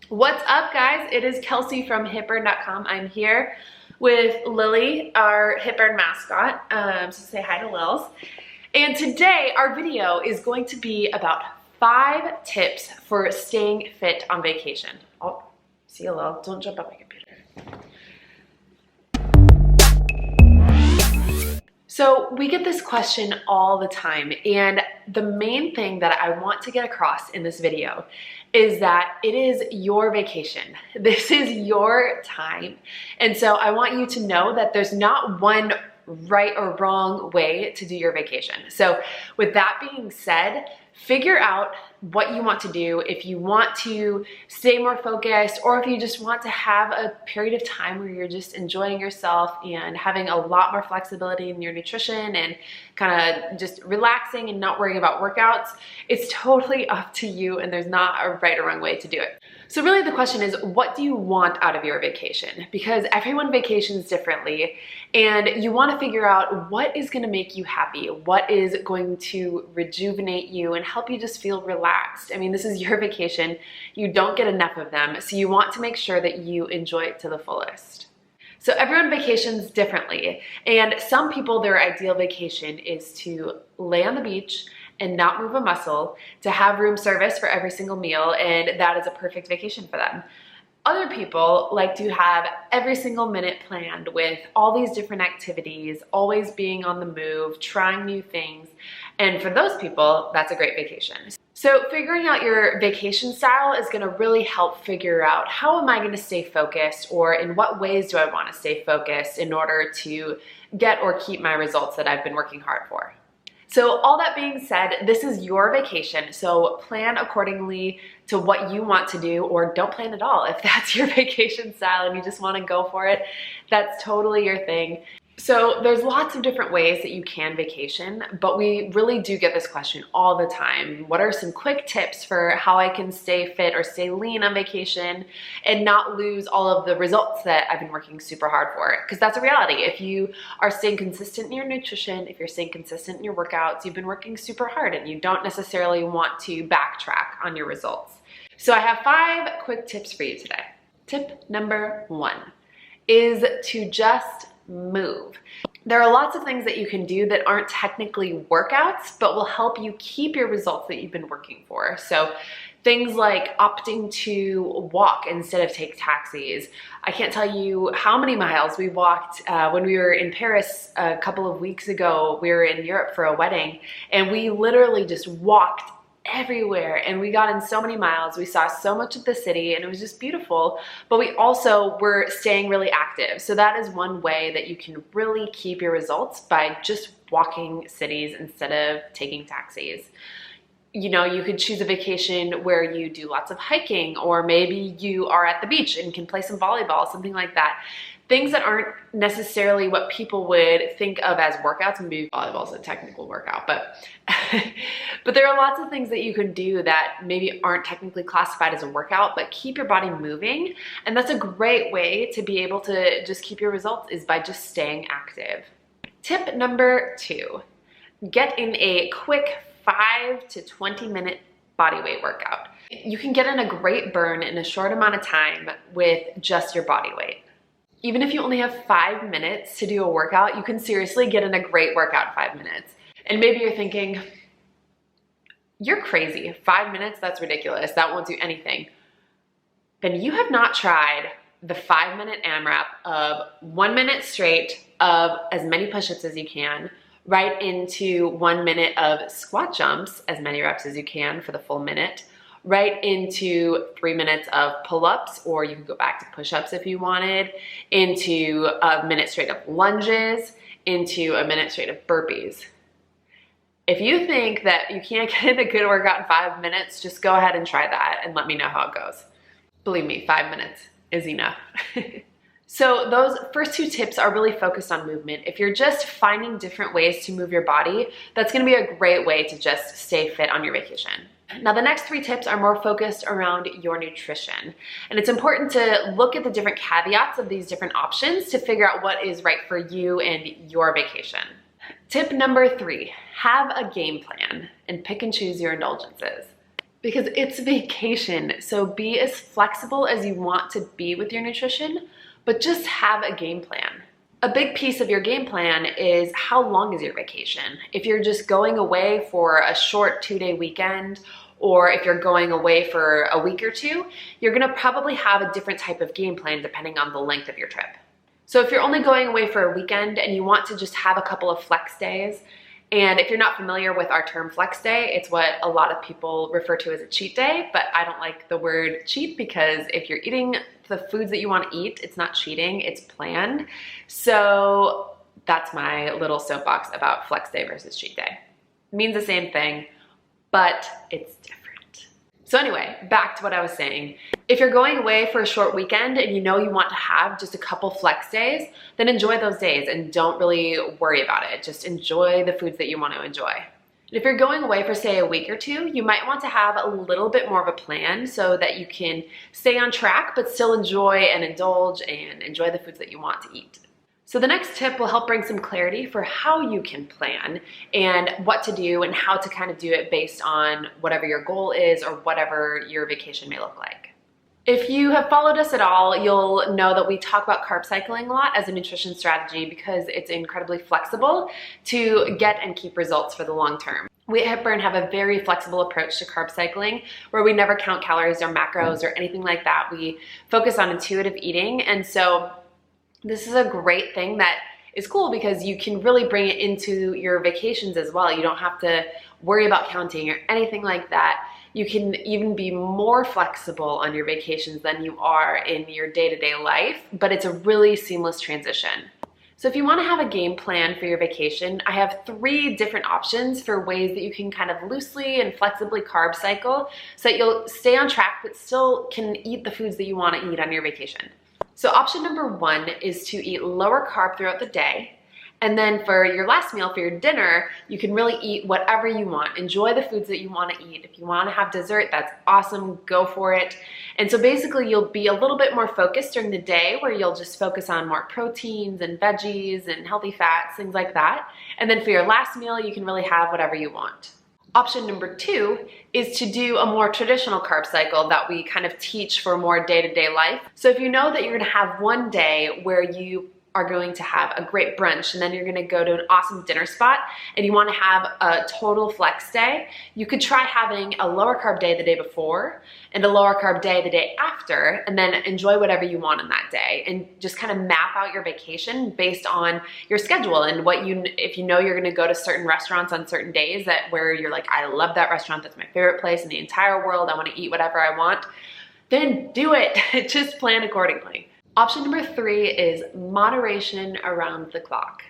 What's up, guys? It is Kelsey from hitburn.com. I'm here with Lily, our Hitburn mascot. So say hi to Lils. And today our video is going to be about 5 tips for staying fit on vacation. Oh, see you, Lil. Don't jump up my computer. So we get this question all the time, and the main thing that I want to get across in this video is that it is your vacation. This is your time. And so I want you to know that there's not one right or wrong way to do your vacation. So with that being said, figure out what you want to do. If you want to stay more focused, or if you just want to have a period of time where you're just enjoying yourself and having a lot more flexibility in your nutrition and kind of just relaxing and not worrying about workouts, it's totally up to you, and there's not a right or wrong way to do it. So really the question is, what do you want out of your vacation? Because everyone vacations differently, and you want to figure out what is going to make you happy, what is going to rejuvenate you and help you just feel relaxed. I mean, this is your vacation. You don't get enough of them, so you want to make sure that you enjoy it to the fullest. So everyone vacations differently, and some people, their ideal vacation is to lay on the beach and not move a muscle, to have room service for every single meal, and that is a perfect vacation for them. Other people like to have every single minute planned with all these different activities, always being on the move, trying new things, and for those people, that's a great vacation. So figuring out your vacation style is going to really help figure out, how am I going to stay focused, or in what ways do I want to stay focused in order to get or keep my results that I've been working hard for. So all that being said, this is your vacation, so plan accordingly to what you want to do, or don't plan at all. If that's your vacation style and you just want to go for it, that's totally your thing. So there's lots of different ways that you can vacation, but we really do get this question all the time. What are some quick tips for how I can stay fit or stay lean on vacation and not lose all of the results that I've been working super hard for? Because that's a reality. If you are staying consistent in your nutrition, if you're staying consistent in your workouts, you've been working super hard and you don't necessarily want to backtrack on your results. So I have 5 quick tips for you today. Tip number 1 is to just move. There are lots of things that you can do that aren't technically workouts, but will help you keep your results that you've been working for. So things like opting to walk instead of take taxis. I can't tell you how many miles we walked when we were in Paris a couple of weeks ago. We were in Europe for a wedding, and we literally just walked everywhere, and we got in so many miles. We saw so much of the city, and it was just beautiful, but we also were staying really active. So that is one way that you can really keep your results, by just walking cities instead of taking taxis. You know, you could choose a vacation where you do lots of hiking, or maybe you are at the beach and can play some volleyball, something like that. Things that aren't necessarily what people would think of as workouts. Maybe volleyball is a technical workout, but but there are lots of things that you can do that maybe aren't technically classified as a workout, but keep your body moving. And that's a great way to be able to just keep your results, is by just staying active. Tip number 2, get in a quick 5 to 20 minute body weight workout. You can get in a great burn in a short amount of time with just your body weight. Even if you only have 5 minutes to do a workout, you can seriously get in a great workout in 5 minutes. And maybe you're thinking, you're crazy. 5 minutes? That's ridiculous. That won't do anything. Then you have not tried the 5-minute AMRAP of 1 minute straight of as many push-ups as you can, right into 1 minute of squat jumps, as many reps as you can for the full minute, right into 3 minutes of pull-ups, or you can go back to push-ups if you wanted, into a minute straight of lunges, into a minute straight of burpees. If you think that you can't get in a good workout in 5 minutes, just go ahead and try that and let me know how it goes. Believe me, 5 minutes is enough. So those first 2 tips are really focused on movement. If you're just finding different ways to move your body, that's gonna be a great way to just stay fit on your vacation. Now the next 3 tips are more focused around your nutrition. And it's important to look at the different caveats of these different options to figure out what is right for you and your vacation. Tip number 3, have a game plan and pick and choose your indulgences. because it's vacation. So be as flexible as you want to be with your nutrition, but just have a game plan. A big piece of your game plan is how long is your vacation? If you're just going away for a short 2-day weekend, or if you're going away for a week or two, you're gonna probably have a different type of game plan depending on the length of your trip. So if you're only going away for a weekend and you want to just have a couple of flex days, and if you're not familiar with our term flex day, it's what a lot of people refer to as a cheat day, but I don't like the word cheat because if you're eating the foods that you want to eat, it's not cheating, it's planned. So that's my little soapbox about flex day versus cheat day. It means the same thing, but it's different. So anyway, back to what I was saying. If you're going away for a short weekend and you know you want to have just a couple flex days, then enjoy those days and don't really worry about it. Just enjoy the foods that you want to enjoy. And if you're going away for say a week or two, you might want to have a little bit more of a plan so that you can stay on track but still enjoy and indulge and enjoy the foods that you want to eat. So the next tip will help bring some clarity for how you can plan and what to do and how to kind of do it based on whatever your goal is or whatever your vacation may look like. If you have followed us at all, you'll know that we talk about carb cycling a lot as a nutrition strategy because it's incredibly flexible to get and keep results for the long term. We at HitBurn have a very flexible approach to carb cycling where we never count calories or macros or anything like that. We focus on intuitive eating, and so this is a great thing that is cool because you can really bring it into your vacations as well. You don't have to worry about counting or anything like that. You can even be more flexible on your vacations than you are in your day-to-day life, but it's a really seamless transition. So if you want to have a game plan for your vacation, I have 3 different options for ways that you can kind of loosely and flexibly carb cycle so that you'll stay on track but still can eat the foods that you want to eat on your vacation. So option number 1 is to eat lower carb throughout the day. And then for your last meal, for your dinner, you can really eat whatever you want. Enjoy the foods that you want to eat. If you want to have dessert, that's awesome, go for it. And so basically you'll be a little bit more focused during the day where you'll just focus on more proteins and veggies and healthy fats, things like that. And then for your last meal, you can really have whatever you want. Option number 2 is to do a more traditional carb cycle that we kind of teach for more day-to-day life. So if you know that you're gonna have one day where you are going to have a great brunch and then you're gonna go to an awesome dinner spot and you wanna have a total flex day, you could try having a lower carb day the day before and a lower carb day the day after, and then enjoy whatever you want on that day and just kind of map out your vacation based on your schedule and what if you know you're gonna go to certain restaurants on certain days where you're like, I love that restaurant, that's my favorite place in the entire world, I wanna eat whatever I want, then do it. Just plan accordingly. Option number 3 is moderation around the clock.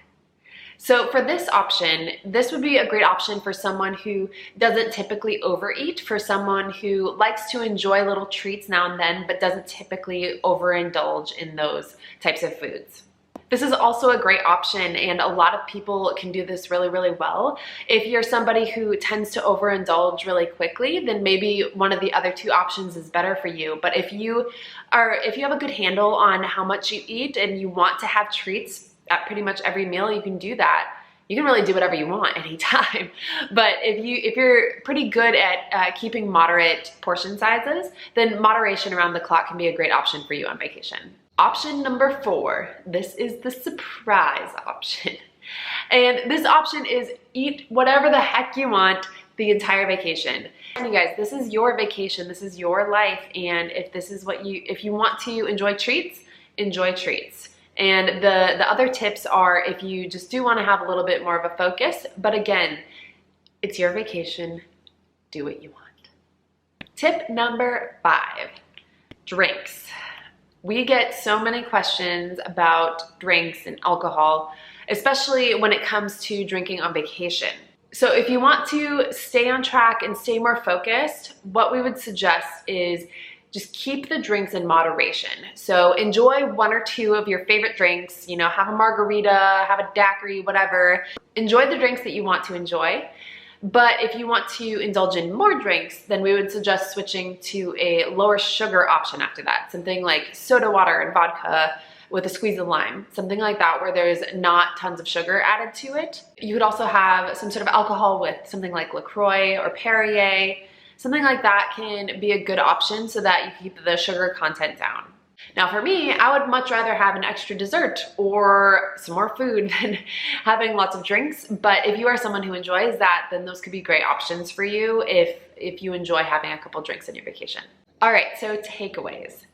So for this option, this would be a great option for someone who doesn't typically overeat, for someone who likes to enjoy little treats now and then, but doesn't typically overindulge in those types of foods. This is also a great option, and a lot of people can do this really, really well. If you're somebody who tends to overindulge really quickly, then maybe one of the other 2 options is better for you. But if you have a good handle on how much you eat and you want to have treats at pretty much every meal, you can do that. You can really do whatever you want anytime. But if you're pretty good at keeping moderate portion sizes, then moderation around the clock can be a great option for you on vacation. Option number 4, this is the surprise option. And this option is eat whatever the heck you want the entire vacation. And you guys, this is your vacation, this is your life, and if you want to enjoy treats, enjoy treats. And the other tips are if you just do want to have a little bit more of a focus, but again, it's your vacation, do what you want. Tip number 5, drinks. We get so many questions about drinks and alcohol, especially when it comes to drinking on vacation. So if you want to stay on track and stay more focused, what we would suggest is just keep the drinks in moderation. So enjoy 1 or 2 of your favorite drinks, have a margarita, have a daiquiri, whatever. Enjoy the drinks that you want to enjoy. But if you want to indulge in more drinks, then we would suggest switching to a lower sugar option after that. Something like soda water and vodka with a squeeze of lime, something like that where there's not tons of sugar added to it. You could also have some sort of alcohol with something like LaCroix or Perrier, something like that can be a good option so that you keep the sugar content down. Now for me, I would much rather have an extra dessert or some more food than having lots of drinks. But if you are someone who enjoys that, then those could be great options for you if you enjoy having a couple drinks on your vacation. All right, so takeaways.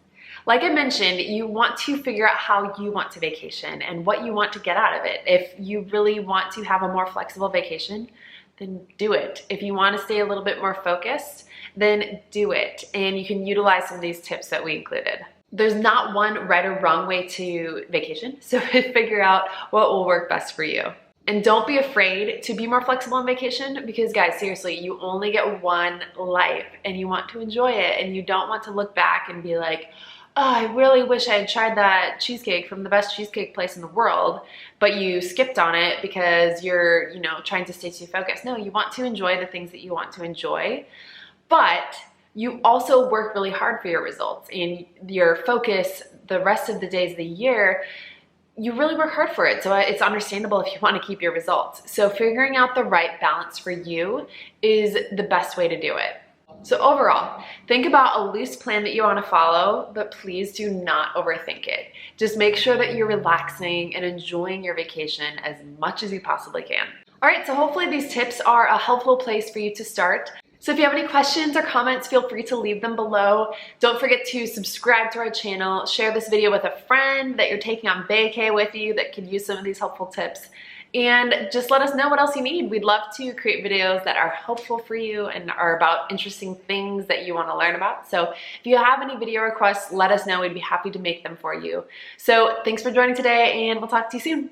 Like I mentioned, you want to figure out how you want to vacation and what you want to get out of it. If you really want to have a more flexible vacation, then do it. If you want to stay a little bit more focused, then do it. And you can utilize some of these tips that we included. There's not one right or wrong way to vacation, so figure out what will work best for you. And don't be afraid to be more flexible on vacation because guys, seriously, you only get one life and you want to enjoy it, and you don't want to look back and be like, oh, I really wish I had tried that cheesecake from the best cheesecake place in the world, but you skipped on it because you're, trying to stay too focused. No, you want to enjoy the things that you want to enjoy, but you also work really hard for your results and your focus the rest of the days of the year. You really work hard for it. So it's understandable if you want to keep your results. So figuring out the right balance for you is the best way to do it. So overall, think about a loose plan that you want to follow, but please do not overthink it. Just make sure that you're relaxing and enjoying your vacation as much as you possibly can. All right, so hopefully these tips are a helpful place for you to start. So if you have any questions or comments, feel free to leave them below. Don't forget to subscribe to our channel, share this video with a friend that you're taking on vacay with you that could use some of these helpful tips, and just let us know what else you need. We'd love to create videos that are helpful for you and are about interesting things that you want to learn about. So if you have any video requests, let us know. We'd be happy to make them for you. So thanks for joining today, and we'll talk to you soon.